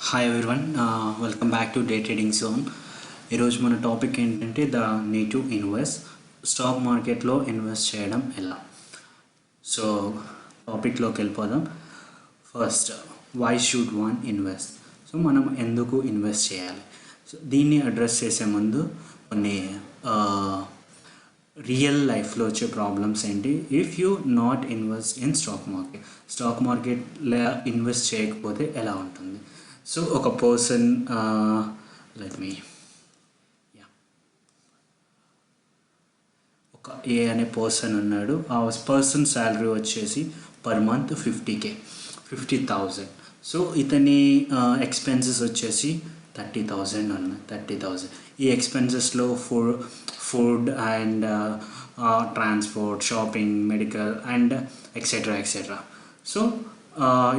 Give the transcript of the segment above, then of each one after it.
Hi everyone, welcome back to day trading zone. ఈరోజు మన topic ఏంటంటే the need to invest, stock మార్కెట్లో invest చేయడం ఎలా. సో టాపిక్లోకి వెళ్ళిపోదాం. First, why should one invest. So మనం ఎందుకు ఇన్వెస్ట్ చేయాలి, సో దీన్ని అడ్రస్ చేసే ముందు కొన్ని రియల్ లైఫ్లో వచ్చే ప్రాబ్లమ్స్ ఏంటి if you not invest in stock మార్కెట్లో ఇన్వెస్ట్ చేయకపోతే ఎలా ఉంటుంది. సో ఒక పర్సన్ లెట్ మీ ఒక ఏ అనే పర్సన్ ఉన్నాడు. ఆ పర్సన్ శాలరీ వచ్చేసి పర్ మంత్ 50,000. సో ఇతని ఎక్స్పెన్సెస్ వచ్చేసి 30,000 ఉన్నాయి. 30,000 ఈ ఎక్స్పెన్సెస్లో food and transport, shopping, medical and etcetera. So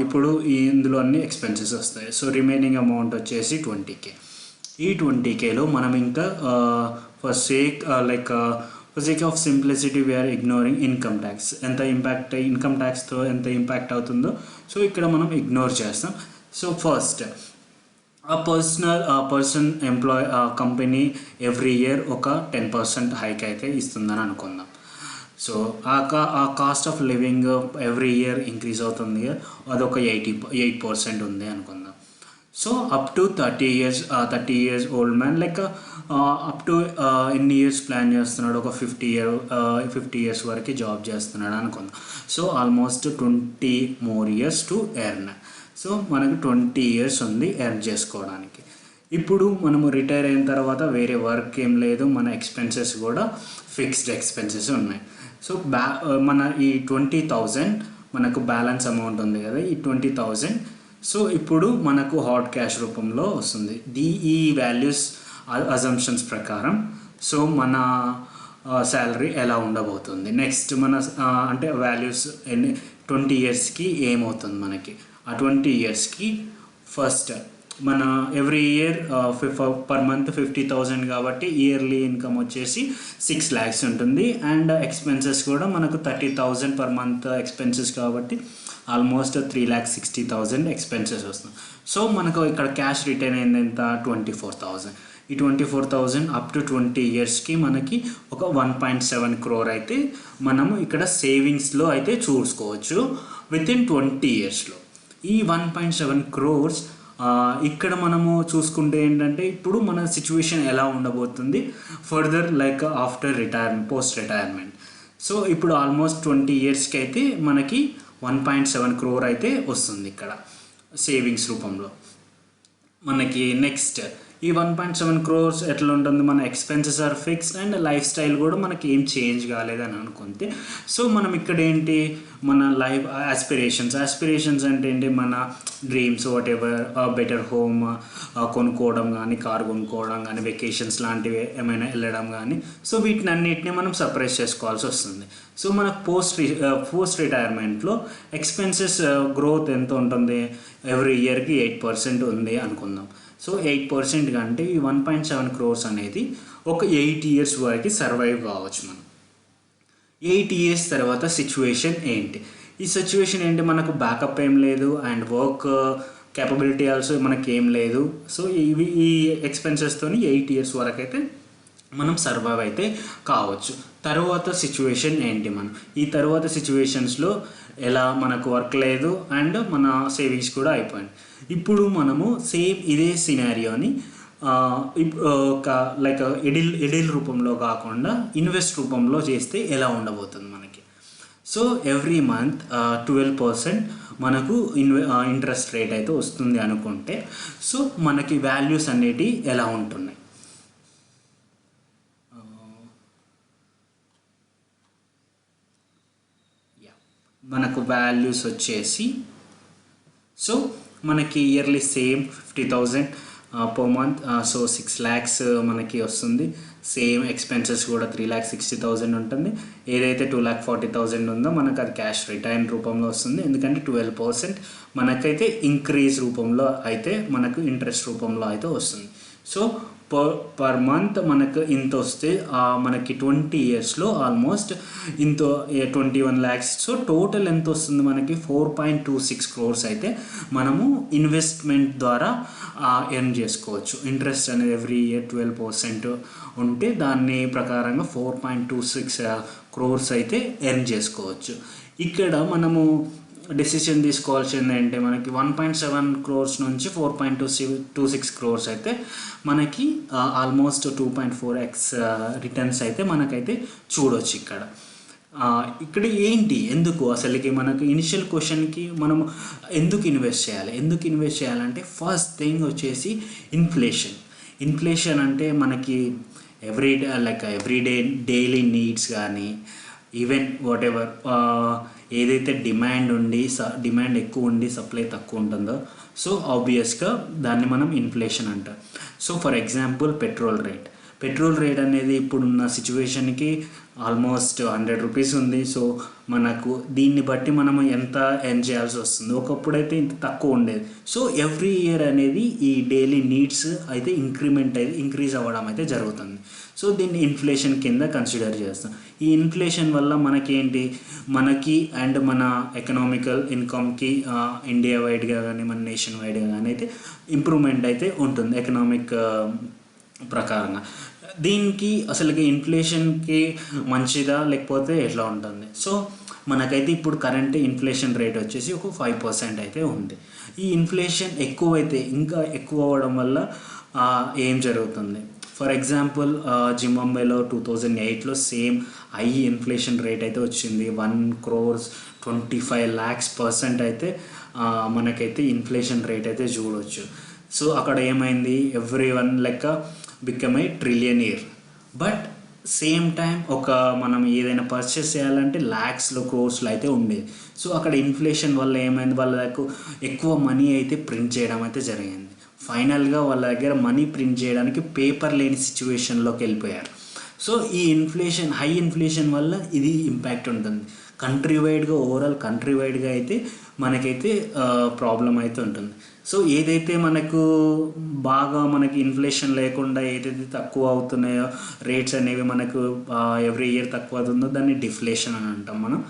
ఇప్పుడు ఇందులో అన్ని ఎక్స్పెన్సెస్ వస్తాయి. సో రిమైనింగ్ అమౌంట్ వచ్చేసి 20K. ఈ 20Kలో మనం ఇంకా for sake of simplicity we're ignoring income tax. Income ట్యాక్స్తో ఎంత ఇంపాక్ట్ అవుతుందో సో ఇక్కడ మనం ఇగ్నోర్ చేస్తాం. So first person company every year ఒక 10% హైక్ అయితే ఇస్తుందని అనుకుందాం. సో ఆ cost of living every year increase అవుతుంది, అదొక 8% ఉంది అనుకుందాం. So up to 30 years old man up to ఎన్ని ఇయర్స్ ప్లాన్ చేస్తున్నాడు, ఒక 50 years వరకు జాబ్ చేస్తున్నాడు అనుకుందాం. So almost 20 more years to earn. So మనకు 20 years ఉంది ఎర్న్ చేసుకోవడానికి. ఇప్పుడు మనము రిటైర్ అయిన తర్వాత వేరే వర్క్ ఏం లేదు, మన ఎక్స్పెన్సెస్ కూడా ఫిక్స్డ్ ఎక్స్పెన్సెస్ ఉన్నాయి. సో మన ఈ 20,000 మనకు బ్యాలెన్స్ అమౌంట్ ఉంది కదా, ఈ 20,000 సో ఇప్పుడు మనకు హాట్ క్యాష్ రూపంలో వస్తుంది. ఈ వాల్యూస్ అజంప్షన్స్ ప్రకారం సో మన శాలరీ ఎలా ఉండబోతుంది నెక్స్ట్ మన అంటే వాల్యూస్ 20 yearsకి ఏమవుతుంది మనకి. ఆ 20 yearsకి ఫస్ట్ మన ఎవ్రీ ఇయర్ పర్ మంత్ 50,000 కాబట్టి ఇయర్లీ ఇన్కమ్ వచ్చేసి 6 lakhs ఉంటుంది. అండ్ ఎక్స్పెన్సెస్ కూడా మనకు 30,000 పర్ మంత్ ఎక్స్పెన్సెస్ కాబట్టి ఆల్మోస్ట్ 3,60,000 ఎక్స్పెన్సెస్ వస్తుంది. సో మనకు ఇక్కడ క్యాష్ రిటర్న్ అయింది ఎంత, 24,000. ఈ 24,000 అప్ టు 20 yearsకి మనకి ఒక 1.7 crore అయితే మనము ఇక్కడ సేవింగ్స్లో అయితే చూసుకోవచ్చు వితిన్ 20 yearsలో. ఈ 1.7 crores ఇక్కడ మనము చూసుకుంటే ఏంటంటే ఇప్పుడు మన సిచ్యువేషన్ ఎలా ఉండబోతుంది further after post retirement. So ఇప్పుడు ఆల్మోస్ట్ 20 yearsకి అయితే మనకి 1.7 crore అయితే వస్తుంది ఇక్కడ సేవింగ్స్ రూపంలో మనకి. నెక్స్ట్ ఈ 1.7 crores ఎట్లా ఉంటుంది, మన expenses are fixed and lifestyle కూడా మనకి ఏం చేంజ్ కాలేదని అనుకుంటే సో మనం ఇక్కడ ఏంటి మన లైఫ్ ఆస్పిరేషన్స్ అంటే ఏంటి, మన dreams what ever, better home కొనుక్కోవడం కానీ, కార్ కొనుక్కోవడం కానీ, వెకేషన్స్ లాంటివి ఏమైనా వెళ్ళడం కానీ, సో వీటిని అన్నిటిని మనం సప్రెస్ చేసుకోవాల్సి వస్తుంది. సో మనకు పోస్ట్ రిటైర్మెంట్లో ఎక్స్పెన్సెస్ గ్రోత్ ఎంత ఉంటుంది, ఎవ్రీ ఇయర్కి 8% ఉంది అనుకుందాం. సో 8% కంటే ఈ 1.7 crores అనేది ఒక 8 years వరకు సర్వైవ్ కావచ్చు మనం. 8 years తర్వాత సిచ్యువేషన్ ఏంటి, ఈ సిచ్యువేషన్ ఏంటి, మనకు బ్యాకప్ ఏం లేదు అండ్ వర్క్ క్యాపబిలిటీ ఆల్సో మనకి ఏం లేదు. సో ఈ ఎక్స్పెన్సెస్తో 8 years వరకు అయితే మనం సర్వైవ్ అయితే కావచ్చు. తర్వాత సిచ్యువేషన్ ఏంటి, మనం ఈ తర్వాత సిచ్యువేషన్స్లో ఎలా మనకు వర్క్ లేదు అండ్ మన సేవింగ్స్ కూడా అయిపోయింది. ఇప్పుడు మనము సేమ్ ఇదే సినారియోని ఒక ఎడిల్ రూపంలో కాకుండా ఇన్వెస్ట్ రూపంలో చేస్తే ఎలా ఉండబోతుంది మనకి. సో ఎవ్రీ మంత్ 12% మనకు ఇంట్రెస్ట్ రేట్ అయితే వస్తుంది అనుకుంటే సో మనకి వాల్యూస్ అనేటివి ఎలా ఉంటున్నాయి. మనకు వాల్యూస్ వచ్చేసి సో మనకి yearly same 50,000 per month, so 6 lakhs మనకి వస్తుంది. సేమ్ ఎక్స్పెన్సెస్ కూడా 3,60,000 ఉంటుంది. ఏదైతే 2,40,000 ఉందో మనకు అది క్యాష్ రిటర్న్ రూపంలో వస్తుంది, ఎందుకంటే 12% మనకైతే ఇంక్రీజ్ రూపంలో అయితే మనకు ఇంట్రెస్ట్ రూపంలో అయితే వస్తుంది. సో పర్ మంత్ మనకు ఇంత వస్తే మనకి 20 ఇయర్స్లో ఆల్మోస్ట్ ఇంత 21 lakhs. సో టోటల్ ఎంత వస్తుంది మనకి 4.26 crores అయితే మనము ఇన్వెస్ట్మెంట్ ద్వారా ఎర్న్ చేసుకోవచ్చు. ఇంట్రెస్ట్ అనేది ఎవ్రీ ఇయర్ 12% ఉంటే దాన్ని ప్రకారంగా 4.26 crores అయితే ఎర్న్ చేసుకోవచ్చు. ఇక్కడ మనము డెసిషన్ తీసుకోవాల్సింది ఏంటంటే మనకి 1.7 crores నుంచి 4.26 crores అయితే మనకి ఆల్మోస్ట్ 2.4x రిటర్న్స్ అయితే మనకైతే చూడవచ్చు. ఇక్కడ ఏంటి ఎందుకు అసలుకి మనకు ఇనిషియల్ క్వశ్చన్కి మనం ఎందుకు ఇన్వెస్ట్ చేయాలంటే ఫస్ట్ థింగ్ వచ్చేసి ఇన్ఫ్లేషన్ అంటే మనకి ఎవ్రీడే డైలీ నీడ్స్ కానీ ఈవెన్ వాట్ ఎవర్ ఏదైతే డిమాండ్ ఎక్కువ ఉండి సప్లై తక్కువ ఉంటుందో సో ఆబ్వియస్గా దాన్ని మనం ఇన్ఫ్లేషన్ అంటాం. So for example petrol rate అనేది ఇప్పుడున్న సిచ్యువేషన్కి ఆల్మోస్ట్ 100 రూపీస్ ఉంది. సో మనకు దీన్ని బట్టి మనం ఎంత ఎర్న్ చేయాల్సి వస్తుంది. ఒకప్పుడైతే ఇంత తక్కువ ఉండేది. సో ఎవ్రీ ఇయర్ అనేది ఈ డైలీ నీడ్స్ అయితే ఇంక్రీజ్ అవ్వడం అయితే జరుగుతుంది. సో దీన్ని ఇన్ఫ్లేషన్ కింద కన్సిడర్ చేస్తాం. ఈ ఇన్ఫ్లేషన్ వల్ల మనకి అండ్ మన ఎకనామికల్ ఇన్కమ్కి ఇండియా వైడ్గా కానీ మన నేషన్ వైడ్గా కానీ అయితే ఇంప్రూవ్మెంట్ అయితే ఉంటుంది ఎకనామిక్ ప్రకారంగా. దీనికి అసలుకి ఇన్ఫ్లేషన్కి మంచిదా లేకపోతే ఎట్లా ఉంటుంది? సో మనకైతే ఇప్పుడు కరెంట్ ఇన్ఫ్లేషన్ రేట్ వచ్చేసి ఒక 5% అయితే ఉంది. ఈ ఇన్ఫ్లేషన్ ఇంకా ఎక్కువ అవ్వడం వల్ల ఏం జరుగుతుంది? ఫర్ ఎగ్జాంపుల్ జింబాబ్వేలో 2008లో సేమ్ హై ఇన్ఫ్లేషన్ రేట్ అయితే వచ్చింది. 1.25 crores అయితే మనకైతే ఇన్ఫ్లేషన్ రేట్ అయితే చూడవచ్చు. సో అక్కడ ఏమైంది, everyone become a trillionaire. But same time మనం ఏదైనా పర్చేస్ చేయాలంటే lakhsలో crores అయితే ఉండేది. సో అక్కడ ఇన్ఫ్లేషన్ వల్ల ఏమైంది, వాళ్ళకు ఎక్కువ మనీ అయితే ప్రింట్ చేయడం అయితే జరిగింది. ఫైనల్గా వాళ్ళ దగ్గర మనీ ప్రింట్ చేయడానికి పేపర్ లేని సిచ్యువేషన్లోకి వెళ్ళిపోయారు. సో ఈ హై ఇన్ఫ్లేషన్ వల్ల ఇది ఇంపాక్ట్ ఉంటుంది ఓవరాల్ కంట్రీ వైడ్గా అయితే మనకైతే ప్రాబ్లం అయితే ఉంటుంది. సో ఏదైతే మనకి ఇన్ఫ్లేషన్ లేకుండా ఏదైతే తక్కువ అవుతున్నాయో రేట్స్ అనేవి మనకు ఎవ్రీ ఇయర్ తక్కువ అవుతుందో దాన్ని డిఫ్లేషన్ అని అంటాం మనం.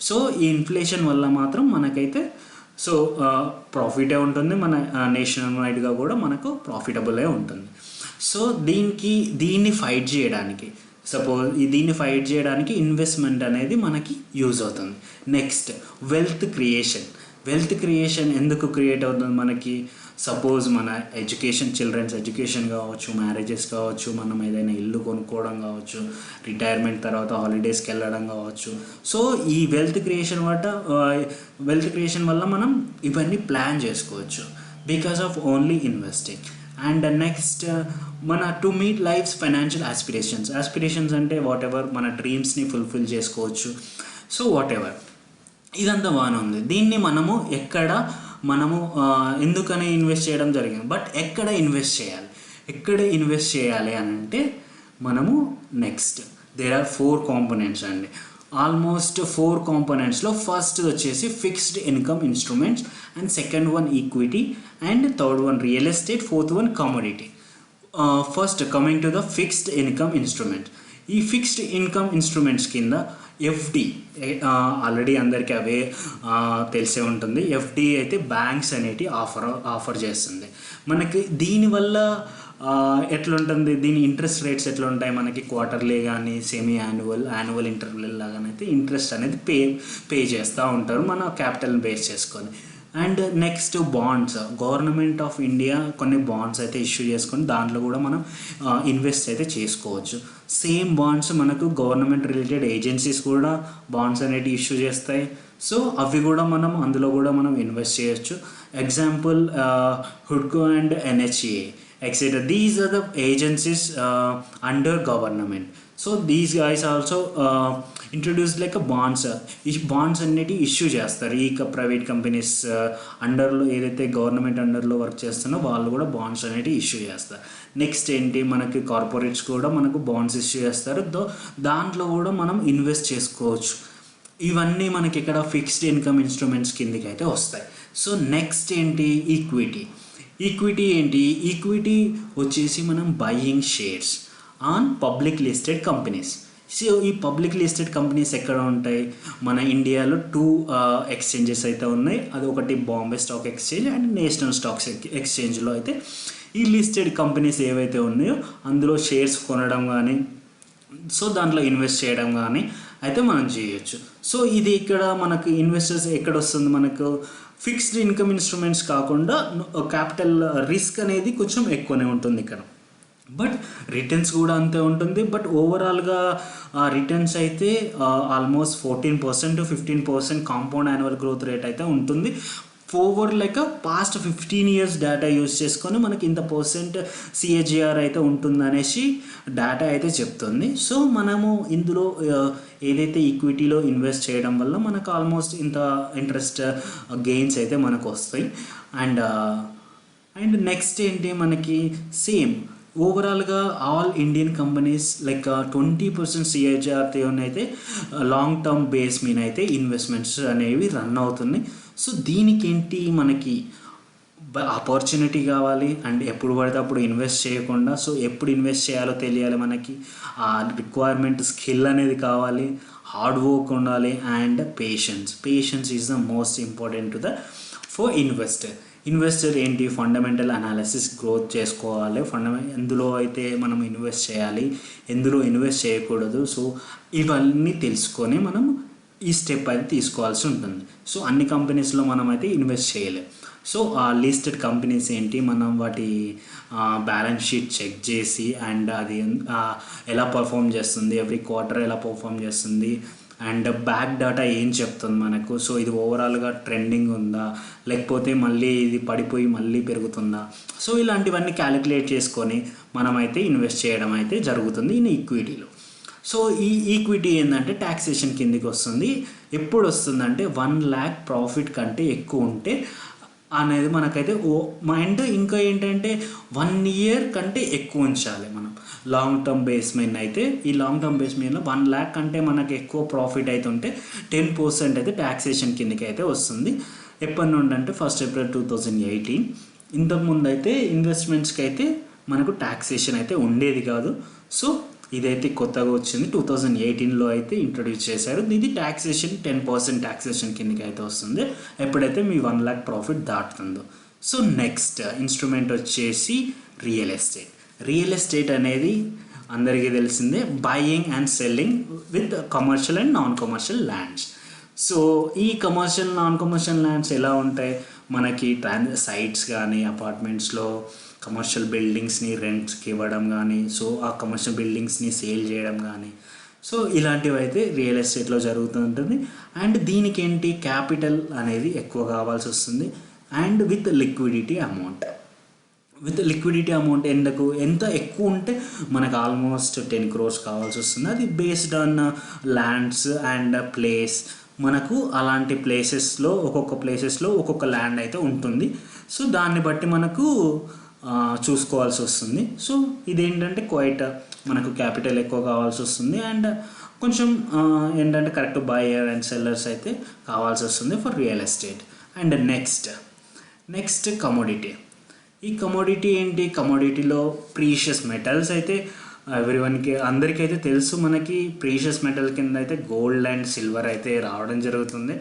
సో ఈ ఇన్ఫ్లేషన్ వల్ల మాత్రం మనకైతే ప్రాఫిటే ఉంటుంది, మన నేషనల్ వైడ్గా కూడా మనకు ప్రాఫిటబులే ఉంటుంది. సో దీన్ని ఫైట్ చేయడానికి ఇన్వెస్ట్మెంట్ అనేది మనకి యూజ్ అవుతుంది. నెక్స్ట్ వెల్త్ క్రియేషన్ ఎందుకు క్రియేట్ అవుతుంది మనకి? సపోజ్ మన చిల్డ్రన్స్ ఎడ్యుకేషన్ కావచ్చు, మ్యారేజెస్ కావచ్చు, మనం ఏదైనా ఇల్లు కొనుక్కోవడం కావచ్చు, రిటైర్మెంట్ తర్వాత హాలిడేస్కి వెళ్ళడం కావచ్చు. సో ఈ వెల్త్ క్రియేషన్ వల్ల మనం ఇవన్నీ ప్లాన్ చేసుకోవచ్చు because of only investing. And next to meet life's financial aspirations అంటే వాట్ ఎవర్ మన డ్రీమ్స్ని ఫుల్ఫిల్ చేసుకోవచ్చు. సో వాట్ ఎవర్ ఇదంతా బాగానే ఉంది. దీన్ని మనము ఎందుకని ఇన్వెస్ట్ చేయడం జరిగింది. బట్ ఎక్కడ ఇన్వెస్ట్ చేయాలి అని అంటే మనము నెక్స్ట్ దేర్ ఆర్ 4 కాంపోనెంట్స్ అండి. ఆల్మోస్ట్ 4 కాంపోనెంట్స్లో ఫస్ట్ వచ్చేసి fixed income instruments, and second one equity, and third one real estate, fourth one commodity. First coming to the fixed income instruments. ఈ ఫిక్స్డ్ ఇన్కమ్ ఇన్స్ట్రుమెంట్స్ కింద FD already అందరికీ అవే తెలిసే ఉంటుంది. FD అయితే banks అనేటి offer చేస్తుంది మనకి. దీనివల్ల ఎట్లుంటుంది, దీని ఇంట్రెస్ట్ రేట్స్ ఎట్లా ఉంటాయి మనకి? క్వార్టర్లీ కానీ సెమీ యాన్యువల్ ఇంటర్వెల్ లాగానైతే ఇంట్రెస్ట్ అనేది పే చేస్తూ ఉంటారు మన క్యాపిటల్ని బేస్ చేసుకొని. And next bonds, government of India కొన్ని బాండ్స్ అయితే ఇష్యూ చేసుకొని దాంట్లో కూడా మనం ఇన్వెస్ట్ అయితే చేసుకోవచ్చు. సేమ్ బాండ్స్ మనకు గవర్నమెంట్ రిలేటెడ్ ఏజెన్సీస్ కూడా బాండ్స్ అనేవి ఇష్యూ చేస్తాయి. సో అవి కూడా అందులో కూడా మనం ఇన్వెస్ట్ చేయొచ్చు. ఎగ్జాంపుల్ హుడ్కో and NHA etc. These are the agencies under government. So these guys also introduced bonds అన్నిటి ఇష్యూ చేస్తారు. ఈ ప్రైవేట్ కంపెనీస్ అండర్లో ఏదైతే గవర్నమెంట్ అండర్లో వర్క్ చేస్తున్నో వాళ్ళు కూడా బాండ్స్ అనేవి ఇష్యూ చేస్తారు. నెక్స్ట్ ఏంటి, మనకి కార్పొరేట్స్ కూడా మనకు బాండ్స్ ఇష్యూ చేస్తారు. దాంట్లో కూడా మనం ఇన్వెస్ట్ చేసుకోవచ్చు. ఇవన్నీ మనకి ఇక్కడ ఫిక్స్డ్ ఇన్కమ్ ఇన్స్ట్రుమెంట్స్ కిందకి అయితే వస్తాయి. సో నెక్స్ట్ ఏంటి, ఈక్విటీ ఏంటి? ఈక్విటీ వచ్చేసి మనం buying shares on public listed companies. So ఈ పబ్లిక్ లిస్టెడ్ కంపెనీస్ ఎక్కడ ఉంటాయి? మన ఇండియాలో 2 ఎక్స్చేంజెస్ అయితే ఉన్నాయి. అది ఒకటి Bombay stock exchange and national stocks ఎక్స్చేంజ్లో అయితే ఈ లిస్టెడ్ కంపెనీస్ ఏవైతే ఉన్నాయో అందులో షేర్స్ కొనడం కానీ, సో దాంట్లో ఇన్వెస్ట్ చేయడం కానీ అయితే మనం చేయొచ్చు. సో ఇది ఇక్కడ మనకు ఇన్వెస్టర్స్ ఎక్కడ వస్తుంది? మనకు ఫిక్స్డ్ ఇన్కమ్ ఇన్స్ట్రుమెంట్స్ కాకుండా క్యాపిటల్ రిస్క్ అనేది కొంచెం ఎక్కువనే ఉంటుంది ఇక్కడ, బట్ రిటర్న్స్ కూడా అంతే ఉంటుంది. బట్ ఓవరాల్గా రిటర్న్స్ అయితే almost 14% to 15% compound annual growth rate అయితే ఉంటుంది. Over like past 15 years data use చేసుకొని మనకి ఇంత పర్సెంట్ సిఏజిఆర్ అయితే ఉంటుందనేసి డేటా అయితే చెప్తుంది. సో మనము ఇందులో ఏదైతే ఈక్విటీలో ఇన్వెస్ట్ చేయడం వల్ల మనకు ఆల్మోస్ట్ ఇంత ఇంట్రెస్ట్ గెయిన్స్ అయితే మనకు వస్తాయి. అండ్ నెక్స్ట్ ఏంటి మనకి సేమ్ ఓవరాల్గా ఆల్ ఇండియన్ కంపెనీస్ లైక్ 20% సిఏజిఆర్తోనైతే లాంగ్ టర్మ్ బేస్ మీద అయితే ఇన్వెస్ట్మెంట్స్ అనేవి రన్ అవుతున్నాయి. సో దీనికి ఏంటి మనకి ఆపర్చునిటీ కావాలి అండ్ ఎప్పుడు పడితే అప్పుడు ఇన్వెస్ట్ చేయకుండా, సో ఎప్పుడు ఇన్వెస్ట్ చేయాలో తెలియాలి మనకి, ఆ రిక్వైర్మెంట్ స్కిల్ అనేది కావాలి, హార్డ్ వర్క్ ఉండాలి and patience is the most important for investor ఏంటి? ఫండమెంటల్ అనాలిసిస్ గ్రోత్ చేసుకోవాలి. ఎందులో అయితే మనం ఇన్వెస్ట్ చేయాలి, ఎందులో ఇన్వెస్ట్ చేయకూడదు, సో ఇవన్నీ తెలుసుకొని మనం ఈ స్టెప్ అయితే తీసుకోవాల్సి ఉంటుంది. సో అన్ని కంపెనీస్లో మనం అయితే ఇన్వెస్ట్ చేయలేం. సో ఆ లిస్టెడ్ కంపెనీస్ ఏంటి, మనం వాటి బ్యాలెన్స్ షీట్ చెక్ చేసి అండ్ అది ఎలా పర్ఫామ్ చేస్తుంది, ఎవ్రీ క్వార్టర్ ఎలా పర్ఫామ్ చేస్తుంది అండ్ బ్యాక్ డేటా ఏం చెప్తుంది మనకు, సో ఇది ఓవరాల్గా ట్రెండింగ్ ఉందా లేకపోతే మళ్ళీ ఇది పడిపోయి మళ్ళీ పెరుగుతుందా, సో ఇలాంటివన్నీ క్యాలిక్యులేట్ చేసుకొని మనమైతే ఇన్వెస్ట్ చేయడం అయితే జరుగుతుంది ఈ ఈక్విటీలో. సో ఈ ఈక్విటీ ఏంటంటే ట్యాక్సేషన్ కిందికి వస్తుంది. ఎప్పుడు వస్తుందంటే 1 lakh ప్రాఫిట్ కంటే ఎక్కువ ఉంటే అనేది మనకైతే అండ్ ఇంకా ఏంటంటే 1 year కంటే ఎక్కువ ఉంచాలి మనం లాంగ్ టర్మ్ బేస్ మీద. అయితే ఈ లాంగ్ టర్మ్ బేస్ మీద 1 lakh కంటే మనకు ఎక్కువ ప్రాఫిట్ అయితే ఉంటే 10% అయితే ట్యాక్సేషన్ కిందకి అయితే వస్తుంది. ఎప్పటి నుండి అంటే 1st April 2018. ఇంతకుముందు అయితే ఇన్వెస్ట్మెంట్స్కి అయితే మనకు ట్యాక్సేషన్ అయితే ఉండేది కాదు. సో ఇదైతే కొత్తగా వచ్చింది 2018లో అయితే ఇంట్రడ్యూస్ చేశారు. ఇది ట్యాక్సేషన్ 10% ట్యాక్సేషన్ కిందకి అయితే వస్తుంది ఎప్పుడైతే మీ 1 lakh ప్రాఫిట్ దాటుతుందో. సో నెక్స్ట్ ఇన్స్ట్రుమెంట్ వచ్చేసి రియల్ ఎస్టేట్ అనేది అందరికీ తెలిసిందే, buying and selling with commercial and non commercial lands. So ఈ కమర్షియల్ నాన్ కమర్షియల్ ల్యాండ్స్ ఎలా ఉంటాయి మనకి? సైట్స్ కానీ అపార్ట్మెంట్స్లో కమర్షియల్ బిల్డింగ్స్ని రెంట్స్కి ఇవ్వడం కానీ, సో ఆ కమర్షియల్ బిల్డింగ్స్ని సేల్ చేయడం కానీ, సో ఇలాంటివి అయితే రియల్ ఎస్టేట్లో జరుగుతుంటుంది. అండ్ దీనికి ఏంటి క్యాపిటల్ అనేది ఎక్కువ కావాల్సి వస్తుంది అండ్ విత్ లిక్విడిటీ అమౌంట్ ఎంత ఎక్కువ ఉంటే మనకు ఆల్మోస్ట్ 10 crores కావాల్సి వస్తుంది. అది based on lands and place. మనకు అలాంటి ప్లేసెస్లో ఒక్కొక్క ల్యాండ్ అయితే ఉంటుంది. సో దాన్ని బట్టి మనకు చూసుకోవాల్సి వస్తుంది. సో ఇదేంటంటే క్వైట్ మనకు క్యాపిటల్ ఎక్కువ కావాల్సి వస్తుంది అండ్ కొంచెం ఏంటంటే కరెక్ట్ బయర్ అండ్ సెల్లర్స్ అయితే కావాల్సి వస్తుంది for real estate. And next commodity. ఈ కమోడిటీ ఏంటి? కమోడిటీలో ప్రీషియస్ మెటల్స్ అయితే అందరికైతే తెలుసు. మనకి ప్రీషియస్ మెటల్ కింద అయితే గోల్డ్ అండ్ సిల్వర్ అయితే రావడం జరుగుతుంది.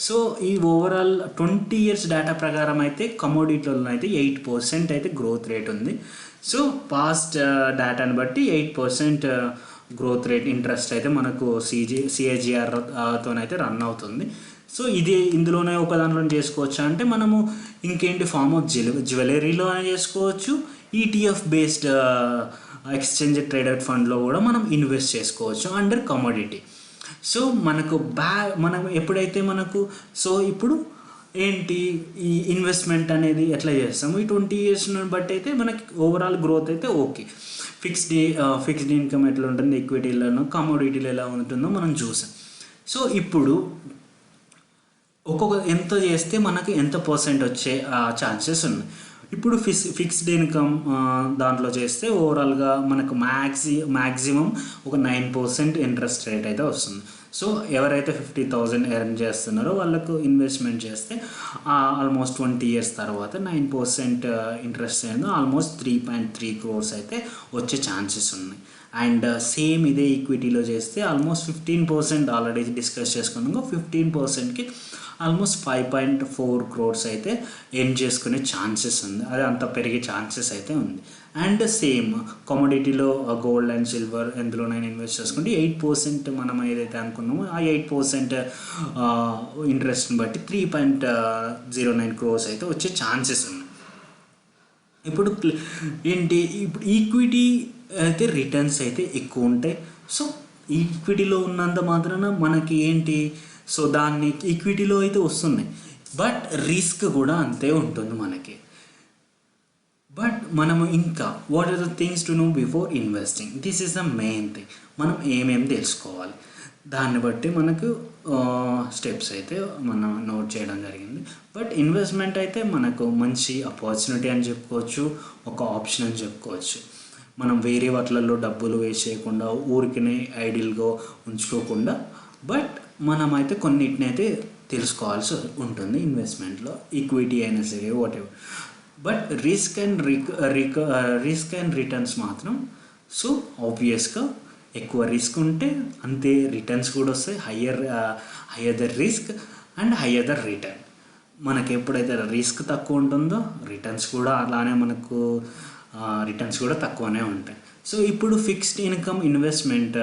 సో ఈ ఓవరాల్ 20 years డేటా ప్రకారం అయితే కమోడిటీలో అయితే 8% అయితే గ్రోత్ రేట్ ఉంది. సో పాస్ట్ డేటాని బట్టి 8% గ్రోత్ రేట్ ఇంట్రెస్ట్ అయితే మనకు సిఏజిఆర్తోనైతే రన్ అవుతుంది. సో ఇందులోనే ఒక దాంట్లో చేసుకోవచ్చా అంటే మనము ఇంకేంటి ఫామ్ ఆఫ్ జ్యువెలరీలో చేసుకోవచ్చు, ఈటీఎఫ్ బేస్డ్ ఎక్స్చేంజ్ ట్రేడెడ్ ఫండ్లో కూడా మనం ఇన్వెస్ట్ చేసుకోవచ్చు అండర్ కమోడిటీ. సో మనం ఎప్పుడైతే సో ఇప్పుడు ఏంటి ఈ ఇన్వెస్ట్మెంట్ అనేది ఎట్లా చేస్తాము? ఈ 20 years బట్టి అయితే మనకి ఓవరాల్ గ్రోత్ అయితే ఓకే. ఫిక్స్డ్ ఇన్కమ్ ఎట్లా ఉంటుంది, ఈక్విటీలను కమోడిటీలు ఎలా ఉంటుందో మనం చూసాం. సో ఇప్పుడు ఎంత చేస్తే మనకి ఎంత పర్సెంట్ వచ్చే ఛాన్సెస్ ఉన్నాయి. ఇప్పుడు ఫిక్స్డ్ ఇన్కమ్ దాంట్లో చేస్తే ఓవరాల్గా మనకు మ్యాక్సిమం ఒక 9% ఇంట్రెస్ట్ రేట్ అయితే వస్తుంది. సో ఎవరైతే 50,000 ఎర్న్ చేస్తున్నారో వాళ్ళకు ఇన్వెస్ట్మెంట్ చేస్తే ఆల్మోస్ట్ 20 years తర్వాత 9% ఇంట్రెస్ట్ అయిందో ఆల్మోస్ట్ 3.3 crores అయితే వచ్చే ఛాన్సెస్ ఉన్నాయి. అండ్ సేమ్ ఇదే ఈక్విటీలో చేస్తే ఆల్మోస్ట్ 15% ఆల్రెడీ డిస్కస్ చేసుకున్నాము. 15%కి ఆల్మోస్ట్ 5.4 crores అయితే ఎర్న్ చేసుకునే ఛాన్సెస్ ఉంది. అది అంత పెరిగే ఛాన్సెస్ అయితే ఉంది. అండ్ సేమ్ కమోడిటీలో గోల్డ్ అండ్ సిల్వర్ ఎందులోనైనా ఇన్వెస్ట్ చేసుకుంటే 8% మనం ఏదైతే అనుకున్నామో ఆ 8% ఇంట్రెస్ట్ని బట్టి 3.09 crores అయితే వచ్చే ఛాన్సెస్ ఉన్నాయి. ఇప్పుడు ఈక్విటీ అయితే రిటర్న్స్ అయితే ఎక్కువ ఉంటాయి. సో ఈక్విటీలో ఉన్నంత మాత్రాన మనకి ఏంటి, సో దాన్ని ఈక్విటీలో అయితే వస్తున్నాయి, బట్ రిస్క్ కూడా అంతే ఉంటుంది మనకి. బట్ మనము ఇంకా what are the things to know before investing, this is the main thing. మనం ఏమేమి తెలుసుకోవాలి, దాన్ని బట్టి మనకు స్టెప్స్ అయితే మనం నోట్ చేయడం జరిగింది. బట్ ఇన్వెస్ట్మెంట్ అయితే మనకు మంచి ఆపర్చునిటీ అని చెప్పుకోవచ్చు, ఒక ఆప్షన్ అని చెప్పుకోవచ్చు. మనం వేరే వాటిలలో డబ్బులు వేస్ట్ చేయకుండా ఊరికనే ఐడిల్గా ఉంచుకోకుండా, బట్ మనమైతే కొన్నిటిని అయితే తెలుసుకోవాల్సి ఉంటుంది ఇన్వెస్ట్మెంట్లో, ఈక్విటీ అయినా సరే what ever. But risk and returns మాత్రం, సో ఆబ్వియస్గా ఎక్కువ రిస్క్ ఉంటే అంతే రిటర్న్స్ కూడా వస్తాయి. Higher the risk and higher the return. మనకి ఎప్పుడైతే రిస్క్ తక్కువ ఉంటుందో రిటర్న్స్ కూడా అలానే మనకు రిటర్న్స్ కూడా తక్కువనే ఉంటాయి. సో ఇప్పుడు ఫిక్స్డ్ ఇన్కమ్ ఇన్వెస్ట్మెంట్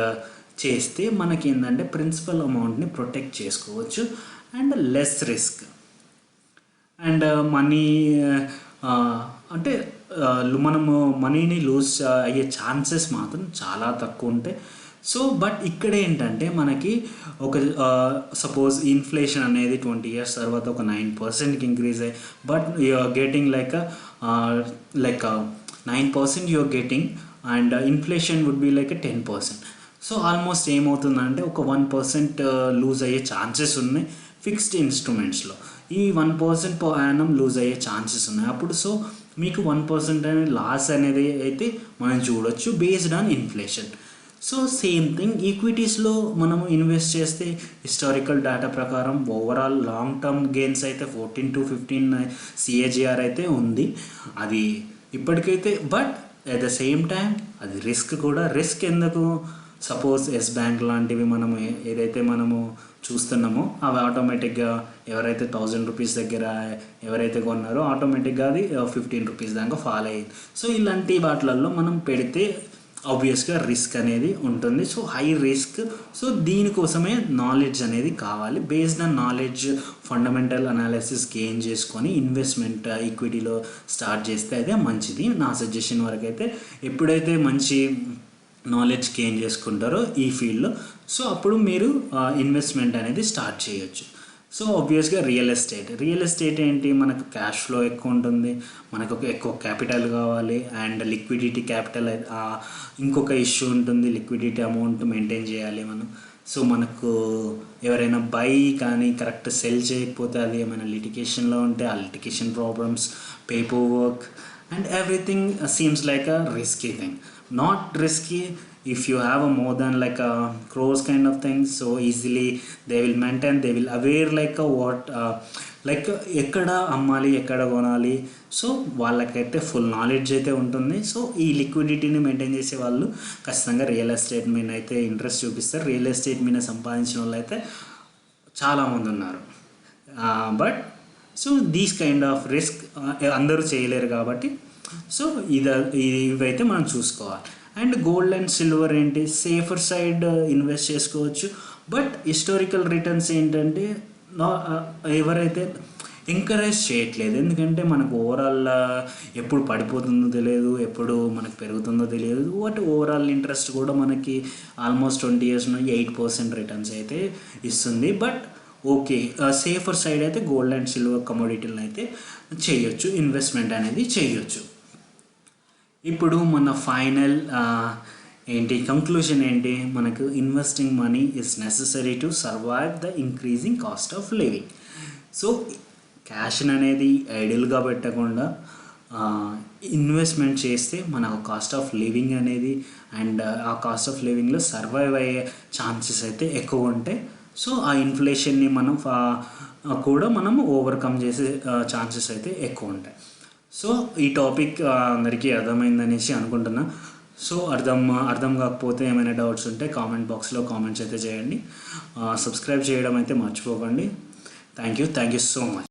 చేస్తే మనకి ఏంటంటే ప్రిన్సిపల్ అమౌంట్ని ప్రొటెక్ట్ చేసుకోవచ్చు and less risk. And money అంటే మనము మనీని లూజ్ అయ్యే ఛాన్సెస్ మాత్రం చాలా తక్కువ ఉంటాయి. సో బట్ ఇక్కడ ఏంటంటే మనకి ఒక సపోజ్ ఇన్ఫ్లేషన్ అనేది 20 years తర్వాత ఒక 9%కి ఇంక్రీజ్ అయ్యి, but you're getting like 9% you're getting and inflation would be like 10%. So almost ఏమవుతుందంటే ఒక 1% లూజ్ అయ్యే ఛాన్సెస్ ఉన్నాయి ఫిక్స్డ్ ఇన్స్ట్రుమెంట్స్లో. ఈ 1% per annum లూజ్ అయ్యే ఛాన్సెస్ ఉన్నాయి. అప్పుడు సో మీకు 1% అనేది లాస్ అనేది అయితే మనం చూడొచ్చు based on inflation. So same thing ఈక్విటీస్లో మనము ఇన్వెస్ట్ చేస్తే హిస్టారికల్ డేటా ప్రకారం ఓవరాల్ లాంగ్ టర్మ్ గెయిన్స్ అయితే 14 to 15 CAGR అయితే ఉంది అది ఇప్పటికైతే. But at the same time అది రిస్క్ కూడా. రిస్క్ ఎందుకు, సపోజ్ ఎస్ బ్యాంక్ లాంటివి మనము ఏదైతే మనము చూస్తున్నామో అవి ఆటోమేటిక్గా ఎవరైతే 1000 rupees దగ్గర ఎవరైతే కొన్నారో ఆటోమేటిక్గా అది 15 rupees దాకా ఫాలో అయ్యింది. సో ఇలాంటి వాటిలలో మనం పెడితే ఆబ్వియస్గా రిస్క్ అనేది ఉంటుంది. So high risk. సో దీనికోసమే నాలెడ్జ్ అనేది కావాలి. Based on knowledge fundamental analysis gain చేసుకొని ఇన్వెస్ట్మెంట్ ఈక్విటీలో స్టార్ట్ చేస్తే అదే మంచిది నా సజెషన్ వరకు అయితే. ఎప్పుడైతే మంచి నాలెడ్జ్ గెయిన్ చేసుకుంటారో ఈ ఫీల్డ్లో, సో అప్పుడు మీరు ఇన్వెస్ట్మెంట్ అనేది స్టార్ట్ చేయొచ్చు. సో ఆబ్వియస్గా రియల్ ఎస్టేట్ ఏంటి, మనకు క్యాష్ ఫ్లో ఎక్కువ ఉంటుంది, మనకు ఎక్కువ క్యాపిటల్ కావాలి అండ్ లిక్విడిటీ క్యాపిటల్. ఇంకొక ఇష్యూ ఉంటుంది, లిక్విడిటీ అమౌంట్ మెయింటైన్ చేయాలి మనం. సో మనకు ఎవరైనా బై కానీ కరెక్ట్ సెల్ చేయకపోతే అది ఏమైనా లిటిగేషన్లో ఉంటే ఆ litigation problems, paper work and everything seems like a risky thing. Not risky if you have a more than like a crores kind of things, so easily they will maintain, they will aware like a what like ఎక్కడ అమ్మాలి ఎక్కడ కొనాలి, so వాళ్ళకైతే full knowledge అయితే ఉంటుంది. So ఈ లిక్విడిటీని maintain చేసే వాళ్ళు ఖచ్చితంగా రియల్ ఎస్టేట్ మీద అయితే ఇంట్రెస్ట్ చూపిస్తారు. రియల్ ఎస్టేట్ మీద సంపాదించిన వాళ్ళు అయితే చాలామంది ఉన్నారు. But so these kind of risk అందరూ చేయలేరు కాబట్టి సో ఇవైతే మనం చూసుకోవాలి. అండ్ గోల్డ్ అండ్ సిల్వర్ ఏంటి, సేఫర్ సైడ్ ఇన్వెస్ట్ చేసుకోవచ్చు. బట్ హిస్టారికల్ రిటర్న్స్ ఏంటంటే ఎవరైతే ఎంకరేజ్ చేయట్లేదు, ఎందుకంటే మనకు ఓవరాల్ ఎప్పుడు పడిపోతుందో తెలియదు, ఎప్పుడు మనకు పెరుగుతుందో తెలియదు. బట్ ఓవరాల్ ఇంట్రెస్ట్ కూడా మనకి ఆల్మోస్ట్ 20 years 8% రిటర్న్స్ అయితే ఇస్తుంది. బట్ ఓకే, సేఫర్ సైడ్ అయితే గోల్డ్ అండ్ సిల్వర్ కమోడిటీలను అయితే చేయొచ్చు, ఇన్వెస్ట్మెంట్ అనేది చేయొచ్చు. ఇప్పుడు మన ఫైనల్ ఏంటి కంక్లూషన్ ఏంటి, మనకు investing money is necessary to survive the increasing cost of living. So క్యాష్ని అనేది ఐడిల్గా పెట్టకుండా ఇన్వెస్ట్మెంట్ చేస్తే మనకు కాస్ట్ ఆఫ్ లివింగ్ అనేది అండ్ ఆ కాస్ట్ ఆఫ్ లివింగ్లో సర్వైవ్ అయ్యే ఛాన్సెస్ అయితే ఎక్కువ ఉంటాయి. సో ఆ ఇన్ఫ్లేషన్ని మనం కూడా మనం ఓవర్కమ్ చేసే ఛాన్సెస్ అయితే ఎక్కువ ఉంటాయి. సో ఈ టాపిక్ అందరికీ అర్థమైందనేసి అనుకుంటున్నా. సో అర్థం కాకపోతే ఏమైనా డౌట్స్ ఉంటే కామెంట్ బాక్స్లో కామెంట్స్ అయితే చేయండి. సబ్స్క్రైబ్ చేయడం అయితే మర్చిపోకండి. Thank you so much.